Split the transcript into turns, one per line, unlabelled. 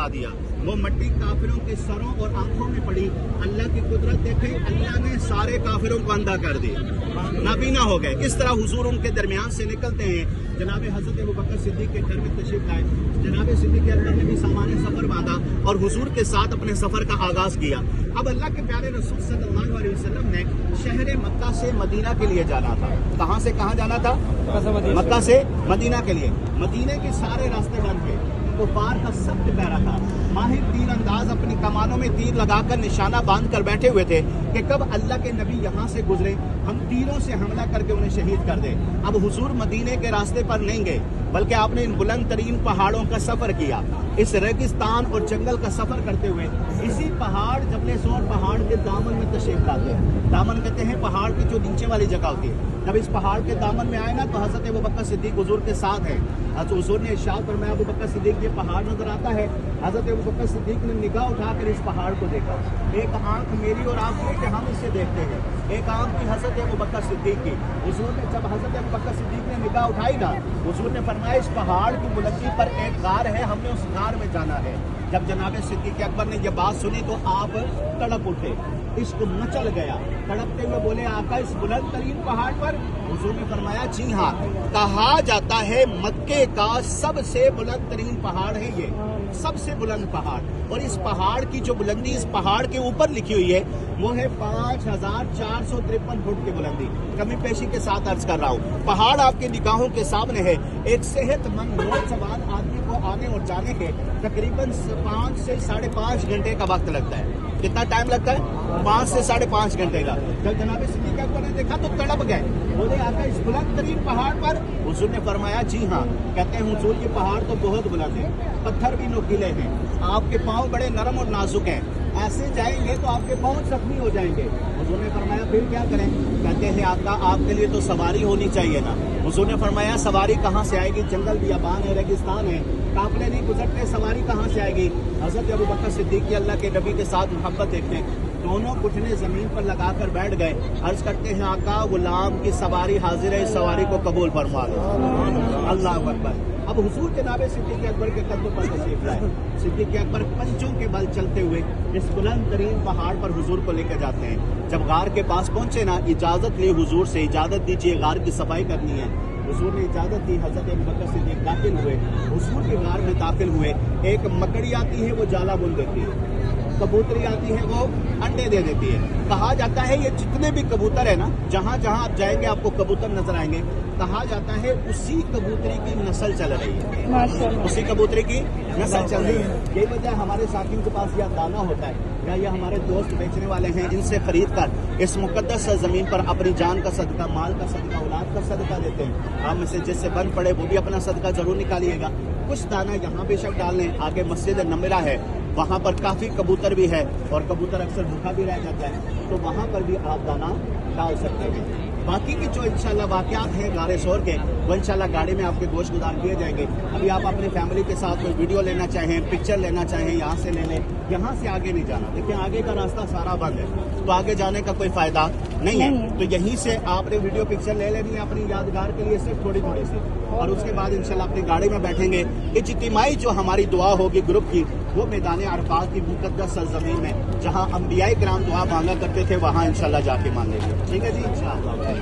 गिरा दिया। वो मट्टी काफिरों के सरों और आंखों में पड़ी। अल्लाह की कुदरत देखे, अल्लाह ने सारे काफिरों को अंधा कर दिया, नाबीना हो गए। इस तरह हुजूर उनके दरमियान से निकलते हैं। जनाब हजरत अबू बकर सिद्दीक के घर में तशरीफ लाए। जनाब सिद्दीक अकबर ने भी सामान सफर बांधा और हुजूर के साथ अपने सफर का आगाज किया। अब अल्लाह के प्यारे रसूल सल्लल्लाहु अलैहि वसल्लम ने शहर मक्का से मदीना के लिए जाना था। कहाँ से कहाँ जाना था? मक्का से मदीना के लिए। मदीने के सारे रास्ते बंद थे, कुफार का सख्त पहरा था। माहिर तीर अंदाज अपनी कमानों में तीर लगाकर निशाना बांध कर बैठे हुए थे कि कब अल्लाह के नबी यहाँ से गुजरे, हम तीरों से हमला करके उन्हें शहीद कर दें। अब हुजूर मदीने के रास्ते पर नहीं गए, बल्कि आपने इन बुलंद तरीन पहाड़ों का सफर किया। इस रेगिस्तान और जंगल का सफर करते हुए इसी पहाड़ जबले सोर पहाड़ के दामन में तशरीफ लाते हैं। दामन कहते हैं पहाड़ की जो नीचे वाली जगह होती है। जब इस पहाड़ के दामन में आए ना तो हजरत अबू बकर सिद्दीक हुजूर के साथ है। हुजूर ने इरशाद फरमाया, अबू बकर सिद्दीक ये पहाड़ नजर आता है। हजरत अबू बकर सिद्दीक ने निगाह उठाकर इस पहाड़ को देखा। एक आंख मेरी और आपकी कि हम इसे देखते हैं, एक आंख की हजरत अबू बकर सिद्दीक की। हुजूर ने जब हजरत अबू बकर सिद्दीक ने निगाह उठाई ना, हुजूर ने फरमाया इस पहाड़ की बुलंदी पर एक गार है, हमने उस गार में जाना है। जब जनाब सिद्दीक अकबर ने यह बात सुनी तो आप तड़प उठे, इश्क मचल गया। तड़पते हुए बोले, आका इस बुलंद तरीन पहाड़ पर? हुजूर ने फरमाया, जी हाँ, कहा जाता है मक्के का सबसे बुलंद तरीन पहाड़ है ये, सबसे बुलंद पहाड़। और इस पहाड़ की जो बुलंदी इस पहाड़ के ऊपर लिखी हुई है वो है 5453 फुट की बुलंदी। कमी पेशी के साथ अर्ज कर रहा हूँ, पहाड़ आपके निगाहों के सामने है। एक सेहतमंद नौजवान आदमी को आने और जाने के तकरीबन 5 से 5.5 घंटे का वक्त लगता है। कितना टाइम लगता है? 5 से 5.5 घंटे का। जब जनाब सिद्दीक अकबर ने देखा तो तड़प गए, बोले आका इस बुलंद तरीन पहाड़ पर? हुजूर ने फरमाया, जी हाँ। कहते हैं हुजूर ये पहाड़ तो बहुत बुलंद है, पत्थर भी नुकीले हैं, आपके पाँव बड़े नरम और नाजुक हैं, ऐसे जाएंगे तो आपके पाँव जख्मी हो जाएंगे। हुजूर ने फरमाया, फिर क्या करें? कहते हैं आका आपके लिए तो सवारी होनी चाहिए ना। हुजूर ने फरमाया, सवारी कहाँ से आएगी? जंगल बियाबान है, रेगिस्तान है, काफिले नहीं गुजरते, सवारी कहाँ से आएगी? हजरत अबू बकर सिद्दीक अल्लाह के नबी के साथ मोहब्बत देखते हैं, दोनों घुटने जमीन पर लगाकर बैठ गए। अर्ज करते हैं, आका गुलाम की सवारी हाजिर है, इस सवारी को कबूल फरमा लो। अल्लाह अकबर। अब हुजूर जनाब सिद्दीक अकबर के कदमों पर तशरीफ लाए। सिद्दीक अकबर पंचों के बल चलते हुए इस बुलंद तरीन पहाड़ पर हुजूर को लेकर जाते हैं। जब गार के पास पहुंचे ना, इजाजत ली हुजूर से, इजाजत दीजिए गार की सफाई करनी है। हुजूर ने इजाजत दी, हजरत अबू बकर सिद्दीक दाखिल हुए। हुजूर के गार में दाखिल हुए। एक मकड़ी आती है वो जाला बुन देती है, कबूतरी आती है वो अंडे दे देती है। कहा जाता है ये जितने भी कबूतर है ना, जहाँ जहाँ आप जाएंगे आपको कबूतर नजर आएंगे, कहा जाता है उसी कबूतरी की नस्ल चल रही है, उसी कबूतरी की नस्ल चल रही है। यही वजह हमारे साथियों के पास यह दाना होता है या ये हमारे दोस्त बेचने वाले हैं, इनसे खरीद कर इस मुकद्दस जमीन पर अपनी जान का सदका, माल का सदका, औलाद का सदका देते हैं। आप में से जिससे बन पड़े वो भी अपना सदका जरूर निकालिएगा। कुछ दाना यहाँ बेशक डाल लें, आगे मस्जिद नमिरा है, वहाँ पर काफ़ी कबूतर भी है और कबूतर अक्सर भूखा भी रह जाता है, तो वहाँ पर भी आप दाना डाल सकते हैं। बाकी की जो इंशाल्लाह वाक़यात हैं गारे शोर के, वो इंशाल्लाह गाड़ी में आपके गोश्त गुदार किए जाएंगे। अभी आप अपनी फैमिली के साथ कोई वीडियो लेना चाहें, पिक्चर लेना चाहें, यहाँ से ले लें, यहाँ से आगे नहीं जाना। देखिए आगे का रास्ता सारा बंद है, तो आगे जाने का कोई फ़ायदा नहीं है। तो यहीं से आपने वीडियो पिक्चर ले लेनी है अपनी यादगार के लिए, सिर्फ थोड़ी थोड़ी सी, और उसके बाद इंशाल्लाह अपनी गाड़ी में बैठेंगे। इज्तिमाई जो हमारी दुआ होगी ग्रुप की, वो मैदान अरफात की मुकद्दस सरज़मीन में जहाँ अंबियाए किराम दुआ मांगा करते थे, वहाँ इंशाल्लाह जाके मांगेंगे। ठीक है जी, इंशाल्लाह।